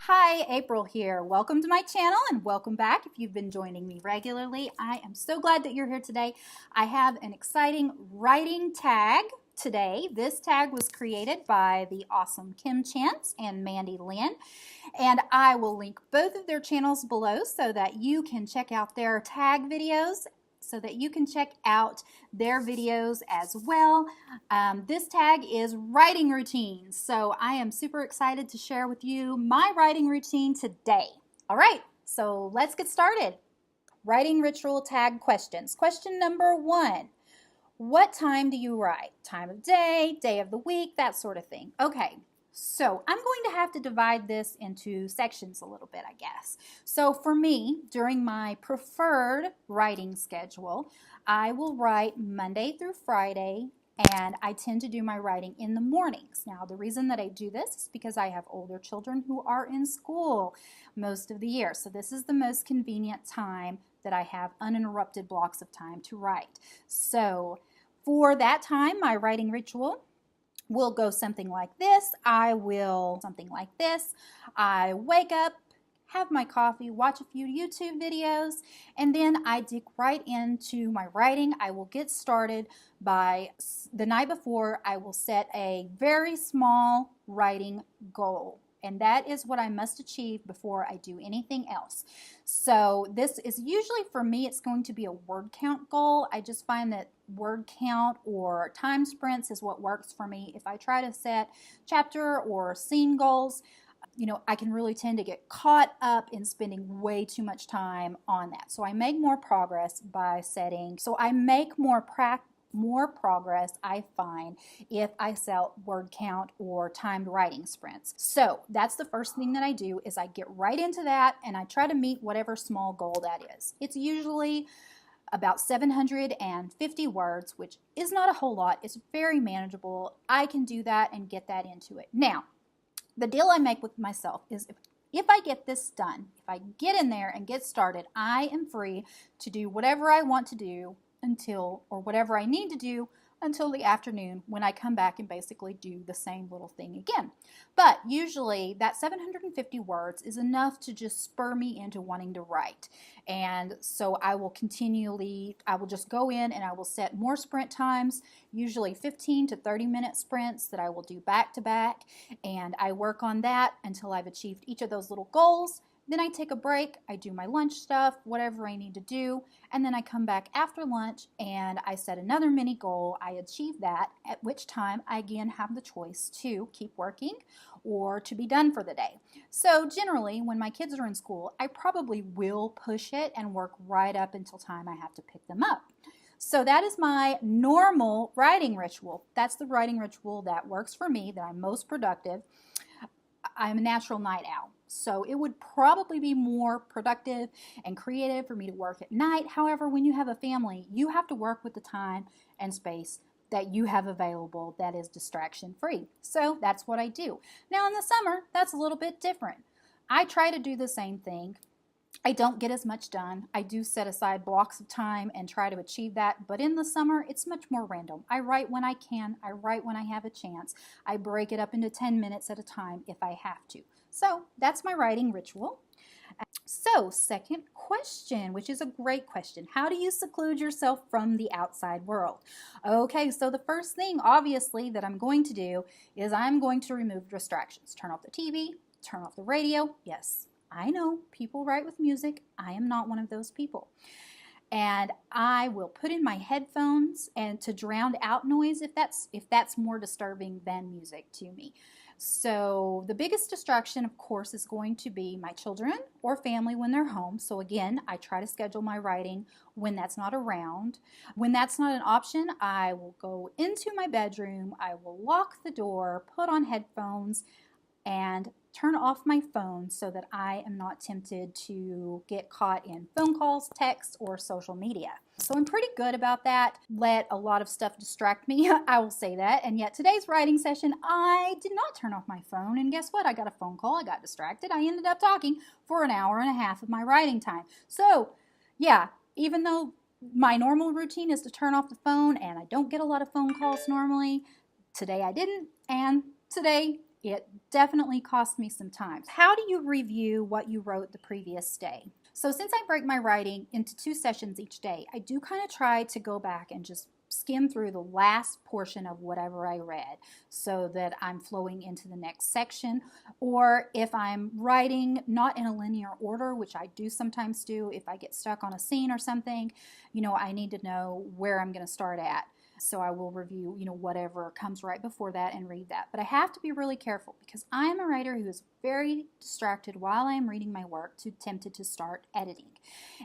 Hi, April here. Welcome to my channel and welcome back if you've been joining me regularly. I am so glad that you're here today. I have an exciting writing tag today. This tag was created by the awesome Kim Chance and Mandi Lynn, and I will link both of their channels below so that you can check out their tag videos, so that you can check out their videos as well. This tag is writing routines, so I am super excited to share with you my writing routine today. All right, so let's get started. Writing ritual tag questions. Question number 1. What time do you write? Time of day, day of the week, that sort of thing. Okay. So I'm going to have to divide this into sections a little bit, I guess. So for me, during my preferred writing schedule, I will write Monday through Friday, and I tend to do my writing in the mornings. Now, the reason that I do this is because I have older children who are in school most of the year. So this is the most convenient time that I have uninterrupted blocks of time to write. So for that time, my writing ritual will go something like this. I wake up, have my coffee, watch a few YouTube videos, and then I dig right into my writing. I will get started by the night before. I will set a very small writing goal, and that is what I must achieve before I do anything else. So this is usually, for me, it's going to be a word count goal. I just find that word count or time sprints is what works for me. If I try to set chapter or scene goals, I can really tend to get caught up in spending way too much time on that. So I make more progress by setting, more progress, I find, if I set word count or timed writing sprints. So that's the first thing that I do, is I get right into that and I try to meet whatever small goal that is. It's usually about 750 words, which is not a whole lot. It's very manageable. I can do that and get that into it. Now, the deal I make with myself is if I get this done, if I get in there and get started, I am free to do whatever I want to do or whatever I need to do until the afternoon, when I come back and basically do the same little thing again. But usually that 750 words is enough to just spur me into wanting to write. And so I will just go in and I will set more sprint times, usually 15 to 30 minute sprints that I will do back to back. And I work on that until I've achieved each of those little goals. Then I take a break, I do my lunch stuff, whatever I need to do, and then I come back after lunch and I set another mini goal. I achieve that, at which time I again have the choice to keep working or to be done for the day. So generally, when my kids are in school, I probably will push it and work right up until time I have to pick them up. So that is my normal writing ritual. That's the writing ritual that works for me, that I'm most productive. I'm a natural night owl, so it would probably be more productive and creative for me to work at night. However, when you have a family, you have to work with the time and space that you have available that is distraction free. So that's what I do. Now in the summer, that's a little bit different. I try to do the same thing. I don't get as much done. I do set aside blocks of time and try to achieve that, but in the summer, it's much more random. I write when I can. I write when I have a chance. I break it up into 10 minutes at a time if I have to. So that's my writing ritual. So, second question, which is a great question. How do you seclude yourself from the outside world? Okay, so the first thing, obviously, that I'm going to do is I'm going to remove distractions. Turn off the TV, turn off the radio. Yes, I know people write with music. I am not one of those people. And I will put in my headphones and to drown out noise if that's more disturbing than music to me. So the biggest distraction, of course, is going to be my children or family when they're home. So again, I try to schedule my writing when that's not around. When that's not an option, I will go into my bedroom, I will lock the door, put on headphones, and turn off my phone so that I am not tempted to get caught in phone calls, texts, or social media. So I'm pretty good about that. Let a lot of stuff distract me, I will say that. And yet today's writing session, I did not turn off my phone. And guess what? I got a phone call. I got distracted. I ended up talking for an hour and a half of my writing time. So yeah, even though my normal routine is to turn off the phone and I don't get a lot of phone calls normally, Today I didn't, and today it definitely cost me some time. How do you review what you wrote the previous day? So since I break my writing into 2 sessions each day, I do kind of try to go back and just skim through the last portion of whatever I read so that I'm flowing into the next section. Or if I'm writing not in a linear order, which I do sometimes do, if I get stuck on a scene or something, I need to know where I'm going to start at. So I will review, whatever comes right before that and read that. But I have to be really careful because I'm a writer who is very distracted while I'm reading my work, tempted to start editing.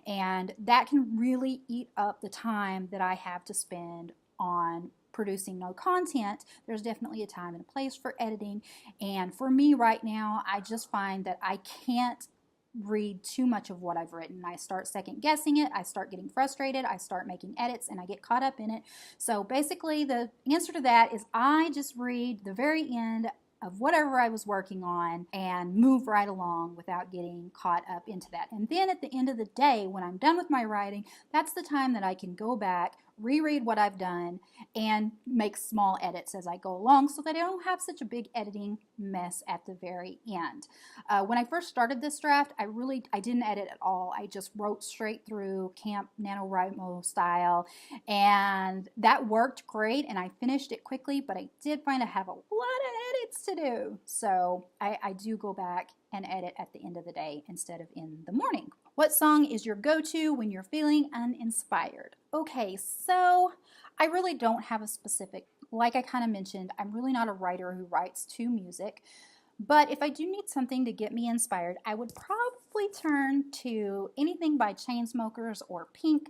And that can really eat up the time that I have to spend on producing no content. There's definitely a time and a place for editing. And for me right now, I just find that I can't read too much of what I've written. I start second guessing it, I start getting frustrated, I start making edits, and I get caught up in it. So basically the answer to that is I just read the very end of whatever I was working on and move right along without getting caught up into that. And then at the end of the day, when I'm done with my writing, that's the time that I can go back, reread what I've done, and make small edits as I go along so that I don't have such a big editing mess at the very end. When I first started this draft, I didn't edit at all. I just wrote straight through Camp NaNoWriMo style, and that worked great, and I finished it quickly, but I did find I have a lot of edits to do. So I do go back and edit at the end of the day instead of in the morning. What song is your go-to when you're feeling uninspired? Okay, so I really don't have a specific, like I kind of mentioned, I'm really not a writer who writes to music, but if I do need something to get me inspired, I would probably turn to anything by Chainsmokers or Pink.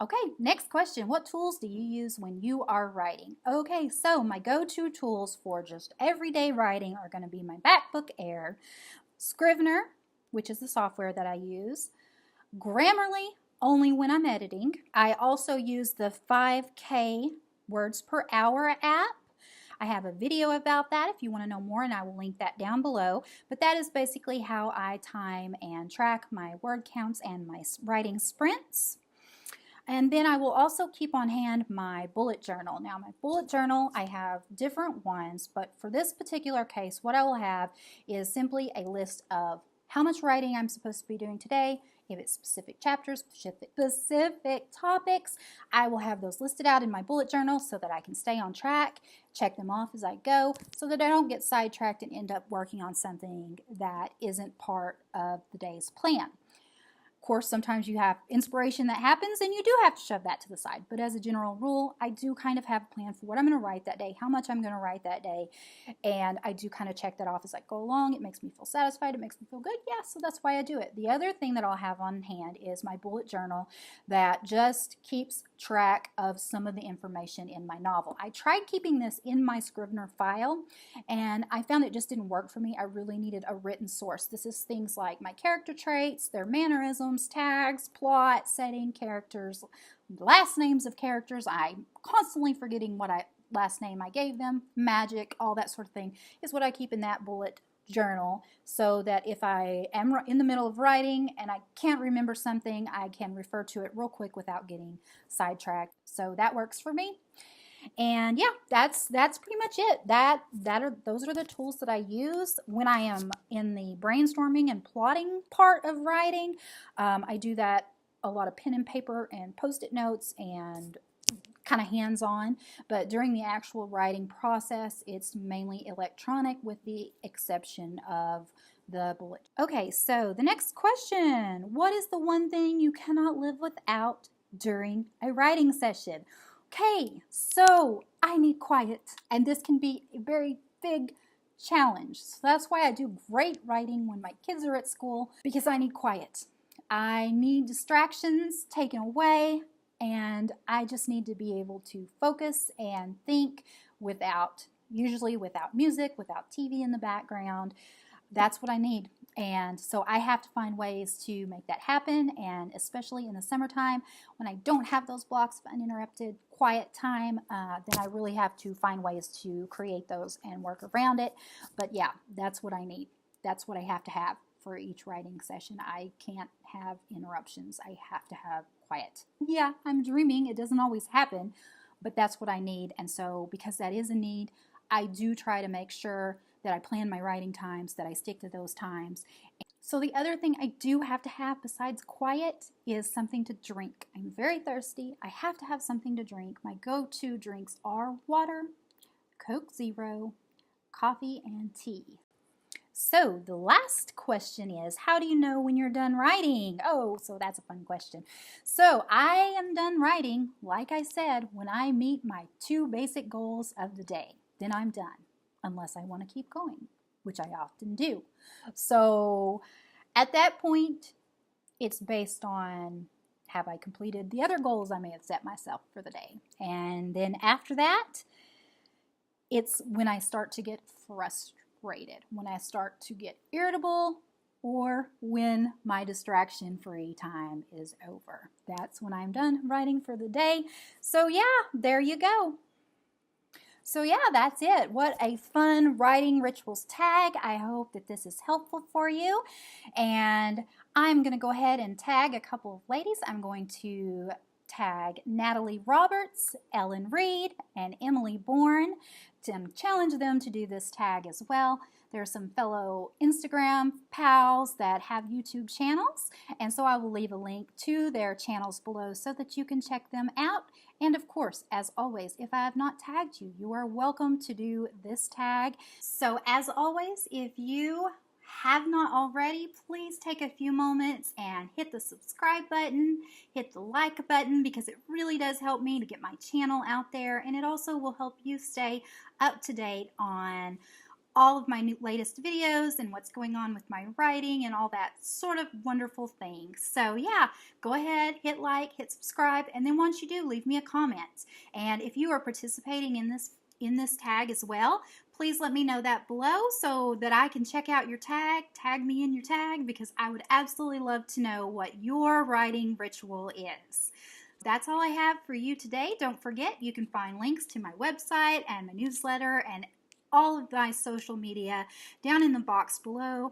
Okay, next question. What tools do you use when you are writing? Okay, so my go-to tools for just everyday writing are going to be my MacBook Air, Scrivener, which is the software that I use, Grammarly, only when I'm editing. I also use the 5K words per hour app. I have a video about that if you want to know more, and I will link that down below. But that is basically how I time and track my word counts and my writing sprints. And then I will also keep on hand my bullet journal. Now my bullet journal, I have different ones, but for this particular case, what I will have is simply a list of how much writing I'm supposed to be doing today. If it's specific chapters, specific topics, I will have those listed out in my bullet journal so that I can stay on track, check them off as I go, so that I don't get sidetracked and end up working on something that isn't part of the day's plan. Of course, sometimes you have inspiration that happens and you do have to shove that to the side. But as a general rule, I do kind of have a plan for what I'm going to write that day, how much I'm going to write that day. And I do kind of check that off as I go along. It makes me feel satisfied. It makes me feel good. Yeah, so that's why I do it. The other thing that I'll have on hand is my bullet journal that just keeps track of some of the information in my novel. I tried keeping this in my Scrivener file and I found it just didn't work for me. I really needed a written source. This is things like my character traits, their mannerisms, tags, plot, setting, characters, last names of characters. I'm constantly forgetting what last name I gave them, magic, all that sort of thing is what I keep in that bullet journal, so that if I am in the middle of writing and I can't remember something, I can refer to it real quick without getting sidetracked. So that works for me. And yeah, that's pretty much it. Those are the tools that I use when I am in the brainstorming and plotting part of writing. I do that a lot of pen and paper and post-it notes and kind of hands-on, but during the actual writing process, it's mainly electronic with the exception of the bullet. Okay, so the next question, what is the one thing you cannot live without during a writing session? Okay, so I need quiet, and this can be a very big challenge. So that's why I do great writing when my kids are at school, because I need quiet. I need distractions taken away, and I just need to be able to focus and think usually without music, without TV in the background. That's what I need. And so I have to find ways to make that happen, and especially in the summertime when I don't have those blocks of uninterrupted quiet time, then I really have to find ways to create those and work around it. But yeah, that's what I need. That's what I have to have for each writing session. I can't have interruptions. I have to have quiet. Yeah, I'm dreaming. It doesn't always happen, but that's what I need. And so because that is a need, I do try to make sure that I plan my writing times, that I stick to those times. So the other thing I do have to have besides quiet is something to drink. I'm very thirsty. I have to have something to drink. My go-to drinks are water, Coke Zero, coffee, and tea. So the last question is, how do you know when you're done writing? Oh, so that's a fun question. So I am done writing, like I said, when I meet my 2 basic goals of the day. Then I'm done, unless I want to keep going, which I often do. So at that point, it's based on, have I completed the other goals I may have set myself for the day? And then after that, it's when I start to get frustrated, when I start to get irritable, or when my distraction-free time is over. That's when I'm done writing for the day. So yeah, there you go. So yeah, that's it. What a fun writing rituals tag. I hope that this is helpful for you. And I'm going to go ahead and tag a couple of ladies. I'm going to tag Natalie Roberts, Ellen Reed, and Emily Bourne to challenge them to do this tag as well. There are some fellow Instagram pals that have YouTube channels, and so I will leave a link to their channels below so that you can check them out. And of course, as always, if I have not tagged you, you are welcome to do this tag. So as always, if you have not already, please take a few moments and hit the subscribe button, hit the like button, because it really does help me to get my channel out there, and it also will help you stay up to date on all of my latest videos and what's going on with my writing and all that sort of wonderful things. So yeah, go ahead, hit like, hit subscribe, and then once you do, leave me a comment. And if you are participating in this tag as well, please let me know that below so that I can check out your tag me in your tag, because I would absolutely love to know what your writing ritual is. That's all I have for you today. Don't forget, you can find links to my website and my newsletter and all of my social media down in the box below.